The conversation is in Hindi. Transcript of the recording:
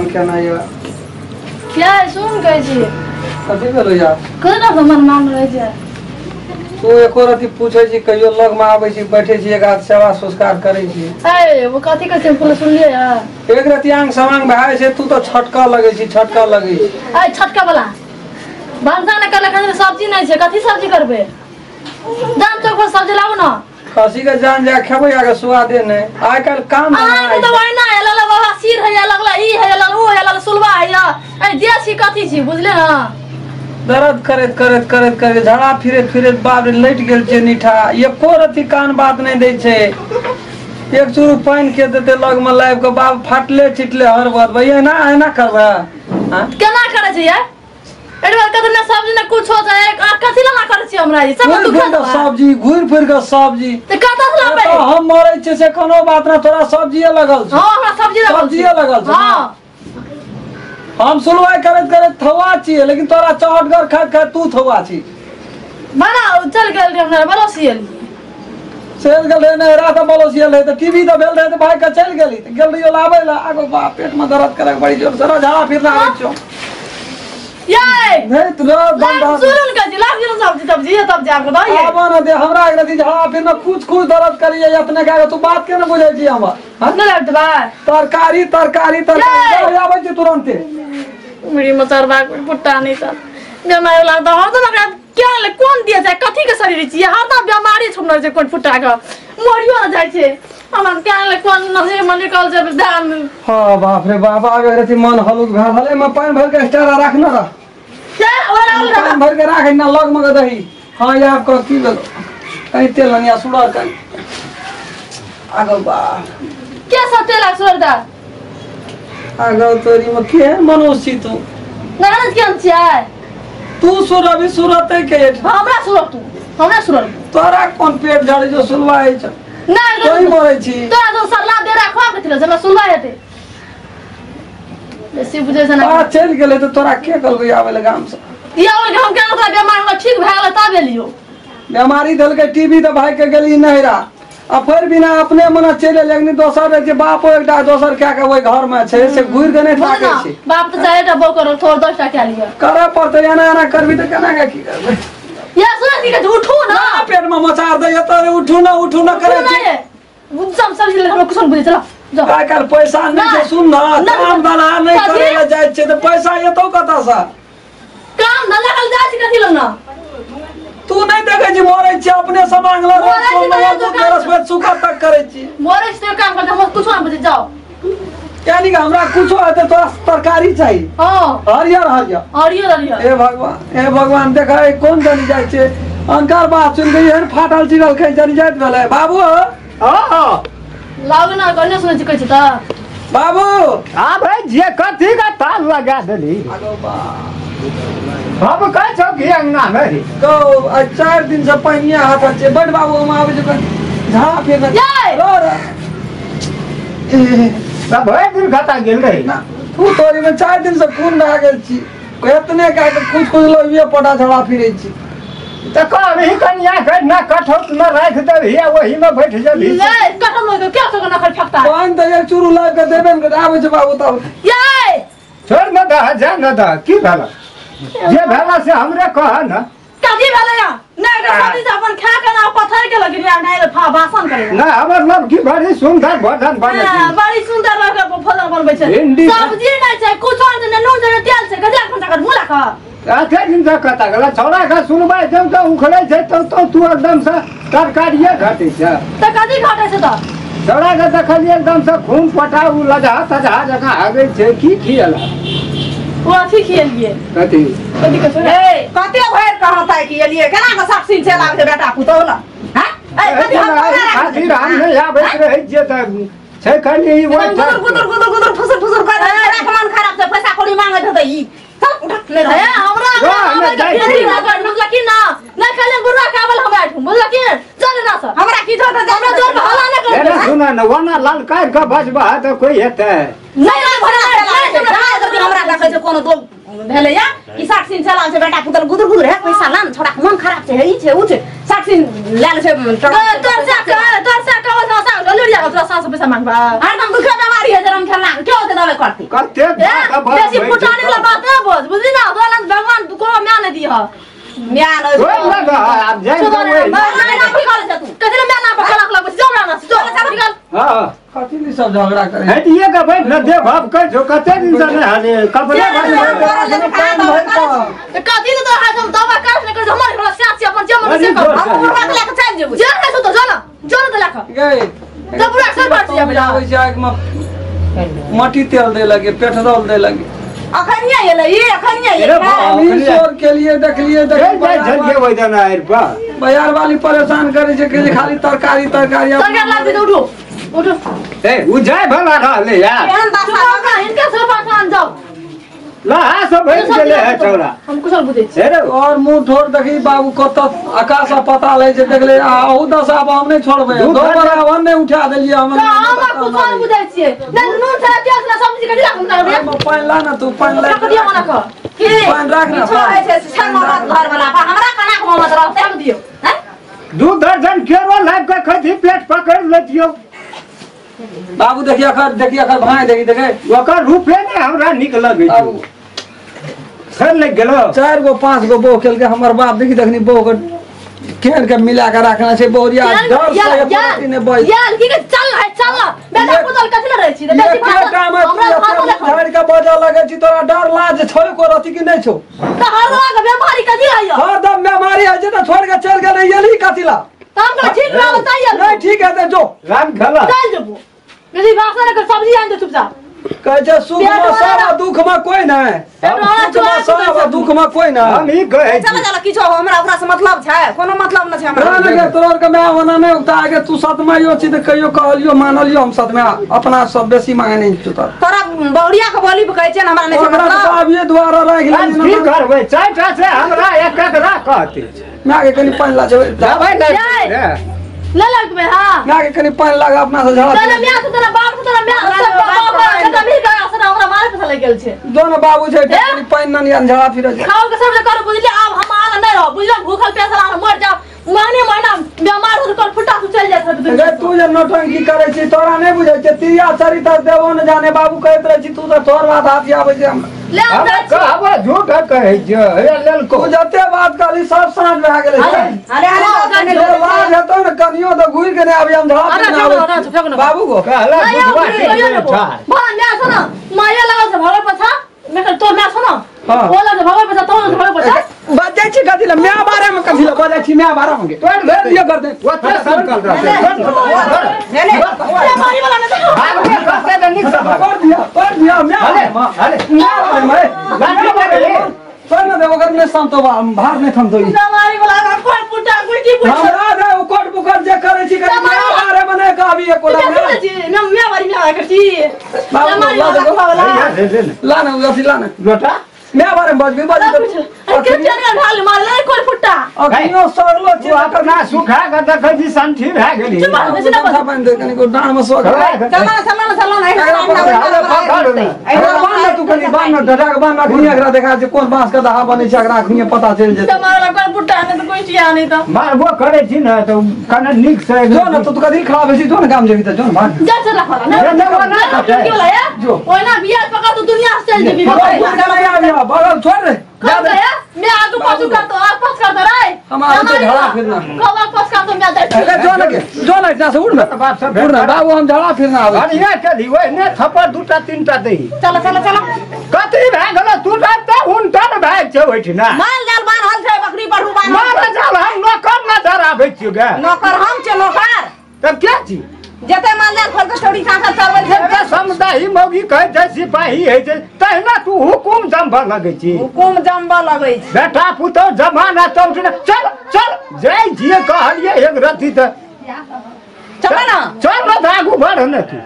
क्या ना ये क्या है सुन कैसे कथी भेलो यार कना हमर नाम रह जाए तू एको रति पूछे छी कहियो लग में आबै छी बैठे छी एक हाथ सेवा संस्कार करे छी ए वो कथी कहते फूल सुन लिए यार एक रति आंग समांग भाई से तू तो छटका लगे छी छटका लगे ए छटका वाला भंसा न करला खातिर सब्जी नहीं छे कथी सब्जी करबे दाम चौक पर सब्जी लाओ ना खसी के जान जा खेबै आगे स्वादे ने आइ काल काम आ तो वही ना एला बाबा सिर है लगला ई है एला ओ एला सुलवा है ए देसी कथी छी बुझले ना दर्द करत करत करत करत झड़ा फिरत फिरत बाप रे लट गेल छे नीठा एको रति कान बात नहीं दै छे एक चूरू पानी के देते लग में लाइव के बाप फाटले चिटले हर बात भैया ना है ना करबा हां केना करे छी यार एडवा कदन ना सब्जी ना कुछ हो जाए कथी ला ना करे छी हमरा ई सब दुख है सब्जी घुर फिर के सब्जी ते कथा ला पे तो हम मरै छे से कोनो बात ना तोरा सब्जीए लगल छ हां हमरा सब्जी लगल छ हां हम सुनवाई करत करत थवा छी लेकिन तोरा चहटगर खात खात तू थवा छी बना चल गेल रे हमरा बलोसियल चल गेल रे नहीं रात बलोसियल है तो टीवी तो भेल रहे तो भाई का चल गेली तो गेल रहियो लाबै ला आगो बाप पेट में दर्द करे बड़ी जोर से झाड़ा फिरना आबै छो ये नहीं तू बंदा सुन के लाग जरा सब्जी तब जा के दई आबा ना दे हमरा एक रति झाड़ा फिरना कुछ कुछ दर्द करिए अपने का तू बात के ना बुझै छी हम न लगत बा तरकारी आबै छी तुरंते मेरी मचरबा पुट्टा नहीं था बीमारी लगता हर तो लगा क्या ले कौन दिया जाए कथी के शरीर छी हर तो बीमारी छोड़ जे कोन फुट्टा का मरियो ना जाय छे हमन क्या ले कौन नसे मन निकल जे दाम हां बाप रे बाप आगे रति मन हलुक भेल हले में पानी भर के स्टारा रखना रा पानी भर के राख ना लग मग दही हां या को की भेलो कहीं तेल नया सुड़ा कर आगो बा क्या सब तेल सुरदा आगो तोरी में के मनुष्य तू नानस के छै तू सुरबी सुरत के हमरा सुरत तोरा कौन पेट झड़ जो सुलवाई छ नहीं कोई मरे छी तोरा तो सरला दे रखवा के थिले जला सुलवा हेते बेसी बुझे से ना आ चल गेले तो तोरा के कहलबे आवे ले गाम से या ओइ हम केना तो बीमार हो ठीक भ गेल तब एलियो बीमारी धल के टीवी तो भाई के गेली नहीं रा आ फिर बिना अपने मना चले लेकिन दोसर रे जे बाप एकटा दोसर क्या के ओइ घर में छे से घुर के नहीं थाके छी बाप तो जाए डबो करो थोड़ 10 टा क्या लिया करे पड़ते एना करबी तो केना के की करबे या सुन दी के उठो ना पेट में मचार दे त उठू ना करे छी सब सब्जी ले कुछ बुझे चला जाओ काय कर पैसा नहीं छै सुन ना काम वाला नहीं करे ले जाय छै तो पैसा एतो कता सा काम धंधा कल जाय छी कथि लना तू नहीं देखे जी मोरे छी अपने सामान ला रस में सुखा तक करे छी मोरे से काम करते हम कुछ ना बुझे जाओ यानी कि हमरा कुछ आते तो तरकारी चाहिए हां हरियर ए भगवान देखा कौन जनी जाय छे अंकार बात सुन गई है फाटल चिरल कहीं जनी जात भेले बाबू हां लागना करने सुन छी कहै त बाबू हां भाई जे कथी का ताल लगा देली आगो बा हम कह छो कि अंगना में तो 4 दिन से पानी हाथ छे बड़ बाबू हम आवे जे झाड़ा फिर रो सब भए दिन खाता गेल रही ना तू तोरी में 4 दिन से खून रह गेल छी इतने का कुछ लोइए पटा झड़ा फिरे छी तो कभी कन्या के ना कठोट न रख दे हिया वही में बैठ जली ले कटम लोग क्या तो ना खल फकता पान तो एक चूरू ला के देबे न आवे जे बाबू तब ये छोड़ न दा जा न दा की भेला जे भेला से हमरे कह न कथी भेले या नहीं तो सब्जी से अपन खा के ना पत्थर के लगी नहीं फा भाषण करे ना हमर लोग की बड़ी सुंदर भोजन बने बड़ी सुंदर लगे भोजन बनबै छै सब्जी नहीं छै कुछ और न नून जरे तेल छै गजा खंचा कर मुला का आथे दिन तक कता गला छोड़ा का सुनबाई जब तो उखड़े छै तो तू एकदम से तरकारिए घटे छै त कथी घटे छै त छोड़ा का देखलिए एकदम से खून पटाऊ लजा तजा जगह आगे छै की खियला वो अथी खियलिए कथी कथी कहै ए कते भैर कहता है कि एलिए केना के साक्षी छै लाग बेटा पुतो ना हां ए कथी खातिर हम नहीं आबै रहे जे त छै खाली वो गुदर फुसर कर रहा मन खराब से पैसा कोड़ी मांगत है ई चल उठ ले है हमरा लेकिन ना खाली गुरा काबल हम बैठू बुझला कि चल ना सर हमरा की जोर हमरा जोर हला ना कर अरे सुना न वना ललकार का बजबा त कोई हेते नहीं हमरा देखै छै कोनो दो भेले या कि साक्षी चला छै बेटा पुतल गुदर है पैसा लान छोड़ा मन खराब छै ई छै उ छै साक्षी ले ले छै तोर से कहल सा लोलिया तोरा 700 पैसा मांगबा हरदम दुखे बेमारी है जन्म खेलना क्या होते दवे करती कते जैसी फुटाने वाला बात है बोझ बुझली ना तो भगवान को म्या ने दी है म्या न ओए लगा अब जाए ना निकाल से तू कथले म्या ना पकड़ लग बस जोड़ा ना जोड़ा निकाल हां कथी नहीं सब झगड़ा करे है ये का भाई न दे भाव कर जो कते दिन से ने हाले कपड़े कथी तो हाथ हम दवा कर ने कर हमारे घर से अपन जम से कर हम उठा के लेके चल जेबो जा तो जोला जोला तो लेके गए सब पूरा सब बात जा आवे जाए में माटी तेल दे लगे पेट्रोल दे लगे अखन नहीं आइले ये अखन नहीं आइले ईश्वर के लिए देख लिए झलके वही जाना है बा बाजार वाली परेशान करे छे कि खाली तरकारी सरकार लाग दे उठो उठो ए उ जाए भला रहले यार केहन बात का इनके सब पासान जाओ ला हां सब भेज गेले है चौरा हम कुशल बुझे छी अरे और मुंह ठोर देखी बाबू कत आकाश पता ले जे देख ले आउ दस अब हम नहीं छोड़बे दो बार हम नहीं उठा देलिए हम कुशल बुझे छी न नून से प्याज ना सब्जी कडी राख करबे पानी ला ना तू पानी ला रख दियो मना को की पानी राख ना छोड़े छे छन मत घर वाला हमरा कना को मत रख तक दियो हैं दू दर्जन केरो लाग के खथी पेट पकड़ लेतियो बाबू देखिए अखर भाई देखे ओकर रूपे ने हमरा निक लगे बाबू सर लग गेलो 4 गो 5 गो बो खेल के हमर बाप देखी देखनी बो के केन के मिला के रखना छै बोरिया डर से पति ने बई यार की चल है चल बेटा पुतल कथि न रहै छी ये टाइम में झाड़ के बजा लगे छी तोरा डर लाज छोड़ को रति की नहीं छो त हर रोग बीमारी कथि आइयो हां दम बीमारी है जे तो छोड़ के चल गेल यही कथिला काम का ठीक रह बताइए नहीं ठीक है तो जो राम खला चल जबो मेरी भाषा ने सब्जी आन दे चुपचाप कहे छै सुख में सब दुख में कोई नहीं सुख में सब दुख में कोई नहीं हम ही कहे चल चल किछो हमरा ओकरा से मतलब छै कोनो मतलब न छै हमरा रान के तोर के मैं होना नहीं उता आगे तू सतमा यो छी त कहियो कहलियो मानलियो हम सतमा अपना सब बेसी मांगे नहीं चुता तोरा बहुरिया के बोली कहै छै हमरा नहीं छै मतलब बाबूए द्वारा रह गेल की करबै चाटा से हमरा एक एक रा कहते मैं के कनी पानी ला जेबै दबाई ले ले लग में हां मैं के कनी पानी लगा अपना से झड़ा चल मैं से तेरा बाप से तेरा मैं सब भी का असर हमरा मारे पे लग गेल छै दोनों बाबू छै कनी पानी न झड़ा फिर खाओ के सब कर बुझली अब हम आला नहीं रहो बुझल भूखल प्यासल मर जाओ महीना बीमार हो कर फुटा तू चल जात रे तू जे नौटंकी करे छी तोरा नहीं बुझै छै तिया चरित्र देवो न जाने बाबू कहत रहे छी तू तो तोर बात हाथ आबै छै ले हम जा छी कहबो झूठ कहै छै हे लेल को तू जते बात कहली सब साँझ भए गेलै अरे लाज हेतौ न कनियो तो घुर के नहीं आबै हम झड़ा बाबू को कहला बुझवा के था बा मैं सुन माया लगा से भरे पछा मैं तो मैं सुन बोला से भरे पछा तो भरे पछा बजाय छी कथिला मैं बारे में कथिला बजाय छी मैं बारे में तोड़ ले ये कर दे ओते संकल रह ले मारी वाला ने आगे कहते न निक सब कर दिया मैं अरे मैं सर न देवो कर ने शांत बाहर नहीं थम तो मारी वाला का कोट पुटा गुटी पुटा हमरा रे ओ कोट बुकर जे करे छी करे मैं बारे में नहीं कहबी एक कोला मैं मारी में करती मारी वाला ला ना उसी ला ना लोटा मैं बारे में बज भी बज के चले ढाल मार ले कोट पुटा अखनियो सरलो छी ओकर ना सुखा के देखै छी संठी भए गेली बन दे कनी को डांड में सो चला नहीं बांध तू कनी बांध डरा के बांध अखनिया एकरा देखा जे कोन बांस के दहा बनै छै एकरा अखनिया पता चल जेतै तुम्हारा कोट पुटा ने तो कोई चिया नहीं तो मारबो करे छी न तो कने निक से जो न तो कदी खराब है जो न काम जेबी त जो न भाग जा चला वाला ना क्यों लाया ओए ना बिया पका तो दुनिया से चल जेबी बगल छोड़ रे मैं आगू पाछू कर तो आस पास कर रे हमारा तो झड़ा फिरना कब आस पास कर तो मैं दे जो न इतना से उड़ ना बाबू हम झड़ा फिरना आवे अरे ये चली ओए ने थप्पड़ दूटा तीनटा दे चला कति भए गेल तू त हुनटा न भए छै ओठी ना माल जाल बान हल छै बकरी पढ़ू बान मार जाल हम नौकर न धराबै छी गे नौकर हम छै नौकर तब क्या छी जते माल जाल खोल के स्टोरी साथ चलबै जते समुदाय मौगी कहै छै सिपाही है छै तहिना तू हुकुम जमबा लगै छी हुकुम जमबा लगै छै बेटा पुतो जमाना चौठ चल जय जी कहलिए एक रति त चल ना चल न आगू बढ़ न तू